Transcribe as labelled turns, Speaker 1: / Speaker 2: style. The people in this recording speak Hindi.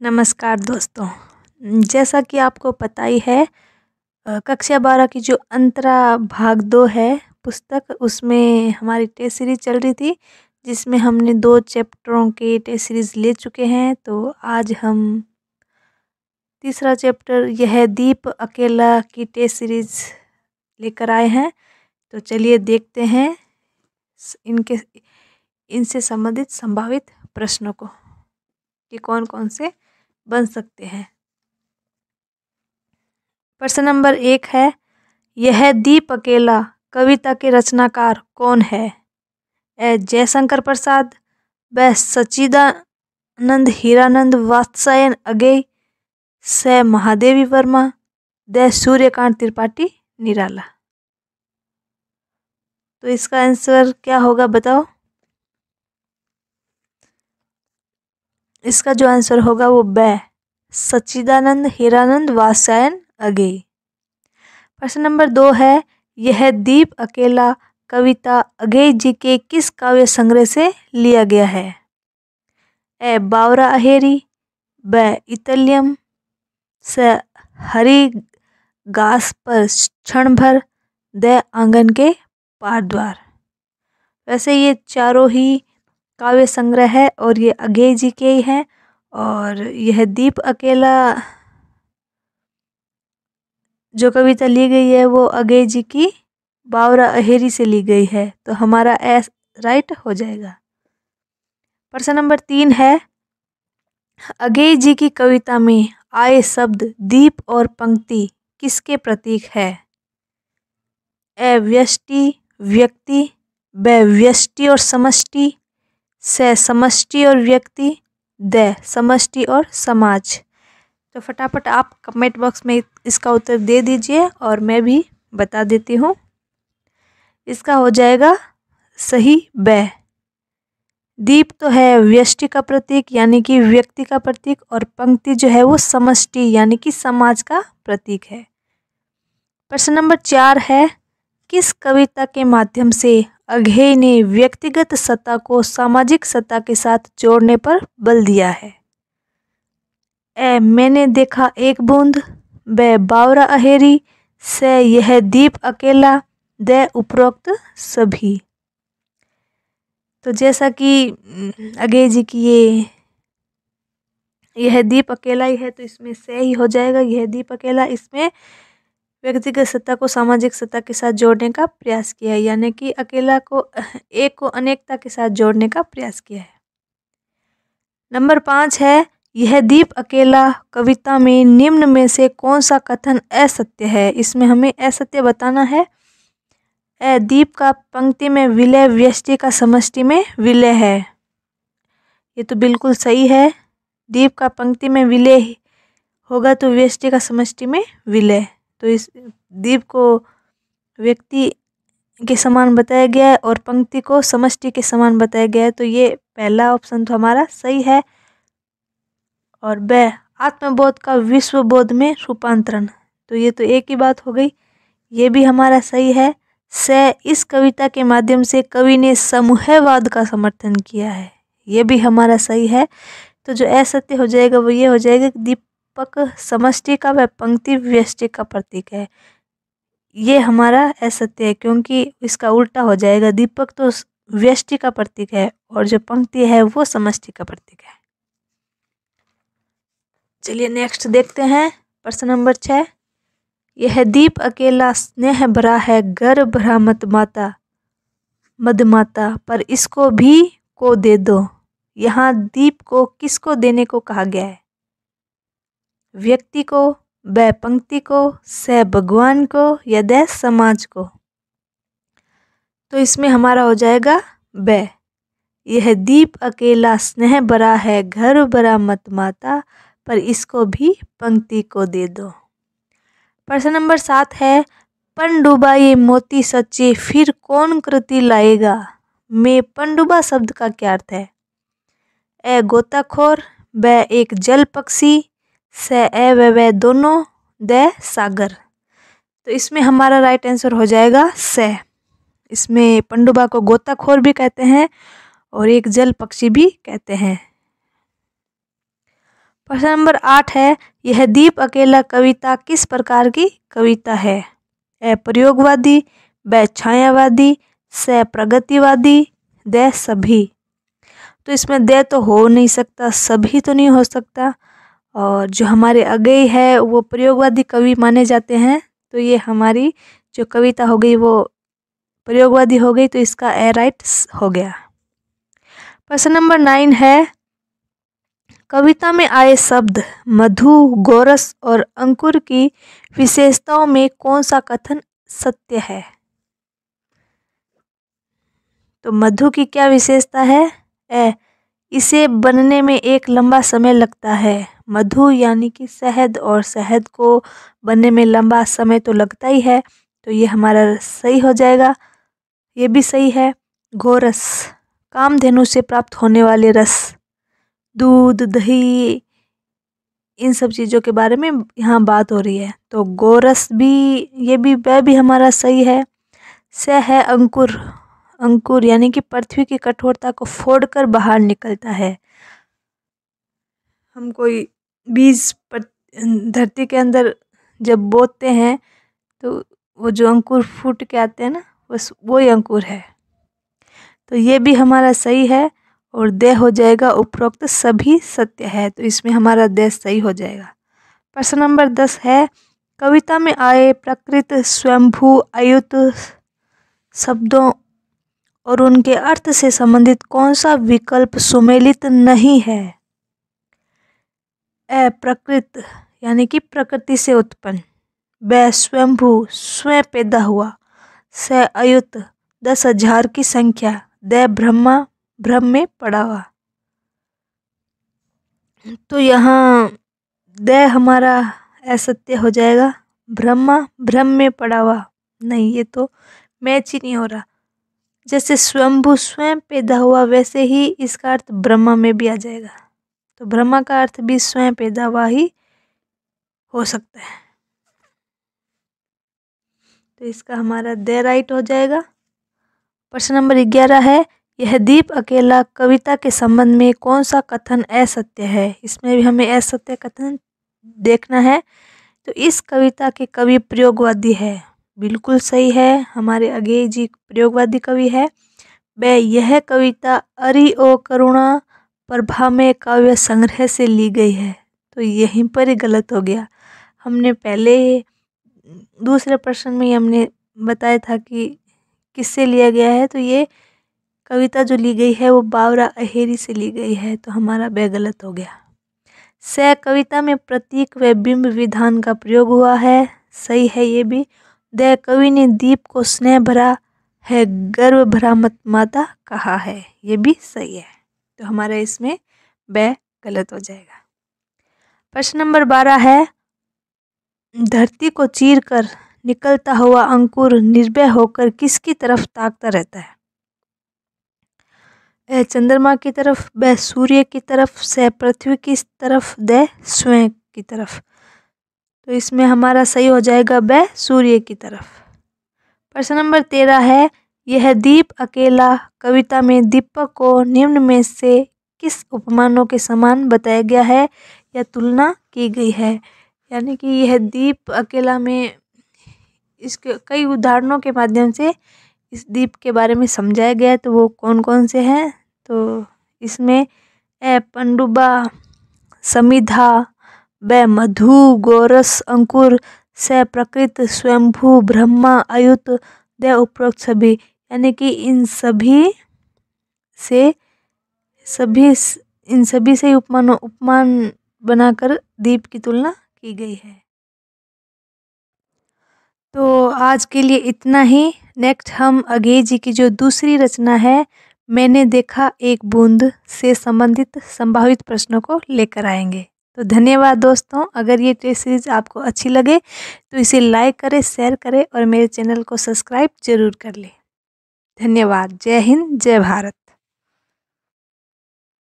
Speaker 1: नमस्कार दोस्तों। जैसा कि आपको पता ही है, कक्षा 12 की जो अंतरा भाग 2 है पुस्तक, उसमें हमारी टेस्ट सीरीज चल रही थी, जिसमें हमने 2 चैप्टरों के टेस्ट सीरीज ले चुके हैं। तो आज हम तीसरा चैप्टर यह दीप अकेला की टेस्ट सीरीज लेकर आए हैं। तो चलिए देखते हैं इनसे संबंधित संभावित प्रश्नों को कि कौन कौन से बन सकते हैं। प्रश्न नंबर 1 है, यह दीप अकेला कविता के रचनाकार कौन है? ए जयशंकर प्रसाद, ब सच्चिदानंद हीरानंद वात्स्यायन अगेय, स महादेवी वर्मा, द सूर्यकांत त्रिपाठी निराला। तो इसका आंसर क्या होगा बताओ? इसका जो आंसर होगा वो ब सच्चिदानंद हीरानंद वात्स्यायन अगेय। प्रश्न नंबर 2 है, यह दीप अकेला कविता अगेय जी के किस काव्य संग्रह से लिया गया है? ए बावरा अहेरी, ब इतलियम, स हरि घास पर क्षण भर, द आंगन के पार द्वार। वैसे ये चारों ही काव्य संग्रह है और ये अगेय जी के ही हैं। और यह दीप अकेला जो कविता ली गई है वो अगेय जी की बावरा अहेरी से ली गई है। तो हमारा एस राइट हो जाएगा। प्रश्न नंबर 3 है, अगेय जी की कविता में आए शब्द दीप और पंक्ति किसके प्रतीक है? ए व्यष्टि व्यक्ति, ब व्यष्टि और समष्टि, स समष्टि और व्यक्ति, द समष्टि और समाज। तो फटाफट आप कमेंट बॉक्स में इसका उत्तर दे दीजिए और मैं भी बता देती हूँ। इसका हो जाएगा सही ब। दीप तो है व्यष्टि का प्रतीक यानी कि व्यक्ति का प्रतीक, और पंक्ति जो है वो समष्टि यानी कि समाज का प्रतीक है। प्रश्न नंबर 4 है, किस कविता के माध्यम से अगेय ने व्यक्तिगत सत्ता को सामाजिक सत्ता के साथ जोड़ने पर बल दिया है? ए मैंने देखा एक बूंद, ब बावरा अहेरी, स यह दीप अकेला, द उपरोक्त सभी। तो जैसा कि अगेय जी की यह दीप अकेला ही है, तो इसमें से ही हो जाएगा यह दीप अकेला। इसमें व्यक्तिगत सत्ता को सामाजिक सत्ता के साथ जोड़ने का प्रयास किया है, यानी कि अकेला को एक को अनेकता के साथ जोड़ने का प्रयास किया है। नंबर 5 है, यह दीप अकेला कविता में निम्न में से कौन सा कथन असत्य है? इसमें हमें असत्य बताना है। ए दीप का पंक्ति में विलय व्यष्टि का समष्टि में विलय है। ये तो बिल्कुल सही है। दीप का पंक्ति में विलय होगा तो व्यष्टि का समष्टि में विलय। तो इस दीप को व्यक्ति के समान बताया गया है और पंक्ति को समष्टि के समान बताया गया है। तो ये पहला ऑप्शन तो हमारा सही है। और ब आत्मबोध का विश्वबोध में रूपांतरण, तो ये तो एक ही बात हो गई, ये भी हमारा सही है। स इस कविता के माध्यम से कवि ने समूहवाद का समर्थन किया है, ये भी हमारा सही है। तो जो असत्य हो जाएगा वो ये हो जाएगा कि दीपक समष्टि का व पंक्ति व्यष्टि का प्रतीक है। ये हमारा असत्य है क्योंकि इसका उल्टा हो जाएगा। दीपक तो व्यष्टि का प्रतीक है और जो पंक्ति है वो समष्टि का प्रतीक है। चलिए नेक्स्ट देखते हैं। प्रश्न नंबर 6, यह दीप अकेला स्नेह भरा है घर भरा मत माता मधमाता, पर इसको भी को दे दो। यहाँ दीप को किसको देने को कहा गया है? व्यक्ति को, ब पंक्ति को, स भगवान को, या द समाज को। तो इसमें हमारा हो जाएगा ब। यह दीप अकेला स्नेह भरा है घर भरा मत माता, पर इसको भी पंक्ति को दे दो। प्रश्न नंबर 7 है, पनडुब्बा ये मोती सच्चे फिर कौन कृति लाएगा? में पनडुब्बा शब्द का क्या अर्थ है? ए गोताखोर, ब एक जल पक्षी, स ए व दोनों, द सागर। तो इसमें हमारा राइट आंसर हो जाएगा स। इसमें पनडुब्बा को गोताखोर भी कहते हैं और एक जल पक्षी भी कहते हैं। प्रश्न नंबर 8 है, यह दीप अकेला कविता किस प्रकार की कविता है? ए प्रयोगवादी, ब छायावादी, स प्रगतिवादी, द सभी। तो इसमें दे तो हो नहीं सकता, सभी तो नहीं हो सकता, और जो हमारे अगेय है वो प्रयोगवादी कवि माने जाते हैं। तो ये हमारी जो कविता हो गई वो प्रयोगवादी हो गई, तो इसका ए राइट हो गया। प्रश्न नंबर 9 है, कविता में आए शब्द मधु, गोरस और अंकुर की विशेषताओं में कौन सा कथन सत्य है? तो मधु की क्या विशेषता है? इसे बनने में एक लंबा समय लगता है। मधु यानी कि शहद, और शहद को बनने में लंबा समय तो लगता ही है, तो ये हमारा सही हो जाएगा, ये भी सही है। गोरस, कामधेनु से प्राप्त होने वाले रस, दूध, दही, इन सब चीज़ों के बारे में यहाँ बात हो रही है, तो गोरस भी, ये भी वह भी हमारा सही है। स है अंकुर, अंकुर यानी कि पृथ्वी की कठोरता को फोड़कर बाहर निकलता है। हम कोई बीज धरती के अंदर जब बोते हैं तो वो जो अंकुर फूट के आते हैं ना, बस वो ही अंकुर है, तो ये भी हमारा सही है। और दे हो जाएगा उपरोक्त सभी सत्य है, तो इसमें हमारा दे सही हो जाएगा। प्रश्न नंबर 10 है, कविता में आए प्रकृत, स्वयंभू, अयुत शब्दों और उनके अर्थ से संबंधित कौन सा विकल्प सुमेलित नहीं है? ए प्रकृत यानी कि प्रकृति से उत्पन्न, ब स्वयंभू, स्वयं पैदा हुआ, स अयुत 10,000 की संख्या, द ब्रह्मा, ब्रह्म में पड़ा हुआ। तो यहाँ द हमारा असत्य हो जाएगा, ब्रह्मा ब्रह्म में पड़ा हुआ, नहीं, ये तो मैच ही नहीं हो रहा। जैसे स्वयंभू स्वयं पैदा हुआ, वैसे ही इसका अर्थ ब्रह्मा में भी आ जाएगा, तो ब्रह्मा का अर्थ भी स्वयं पैदा हुआ ही हो सकता है, तो इसका हमारा दे राइट हो जाएगा। प्रश्न नंबर 11 है, यह दीप अकेला कविता के संबंध में कौन सा कथन असत्य है? इसमें भी हमें असत्य कथन देखना है। तो इस कविता के कवि प्रयोगवादी है, बिल्कुल सही है, हमारे अगेय जी प्रयोगवादी कवि है। ब यह कविता अरि ओ करुणा प्रभा में काव्य संग्रह से ली गई है, तो यहीं पर ही गलत हो गया। हमने पहले दूसरे प्रश्न में ही हमने बताया था कि किससे लिया गया है, तो ये कविता जो ली गई है वो बावरा अहेरी से ली गई है, तो हमारा ब गलत हो गया। स कविता में प्रतीक व बिंब विधान का प्रयोग हुआ है, सही है ये भी। द कवि ने दीप को स्नेह भरा है, गर्व भरा मत माता कहा है, ये भी सही है, तो हमारा इसमें ब गलत हो जाएगा। प्रश्न नंबर 12 है, धरती को चीर कर निकलता हुआ अंकुर निर्भय होकर किसकी तरफ ताकता रहता है? चंद्रमा की तरफ, ब सूर्य की तरफ, से पृथ्वी की तरफ, द स्वयं की तरफ। तो इसमें हमारा सही हो जाएगा ब सूर्य की तरफ। प्रश्न नंबर 13 है, यह दीप अकेला कविता में दीपक को निम्न में से किस उपमानों के समान बताया गया है या तुलना की गई है? यानी कि यह दीप अकेला में इसके कई उदाहरणों के माध्यम से इस दीप के बारे में समझाया गया है, तो वो कौन कौन से हैं? तो इसमें पंडुबा, समिधा, ब मधु, गोरस, अंकुर, स प्रकृत, स्वयंभू, ब्रह्मा, अयुत, द उपरोक्त सभी, यानी कि इन सभी से उपमान बनाकर दीप की तुलना की गई है। तो आज के लिए इतना ही। नेक्स्ट हम अगेय जी की जो दूसरी रचना है, मैंने देखा एक बूंद, से संबंधित संभावित प्रश्नों को लेकर आएंगे। तो धन्यवाद दोस्तों। अगर ये टेस्ट सीरीज आपको अच्छी लगे तो इसे लाइक करें, शेयर करें और मेरे चैनल को सब्सक्राइब जरूर कर लें। धन्यवाद। जय हिंद, जय भारत।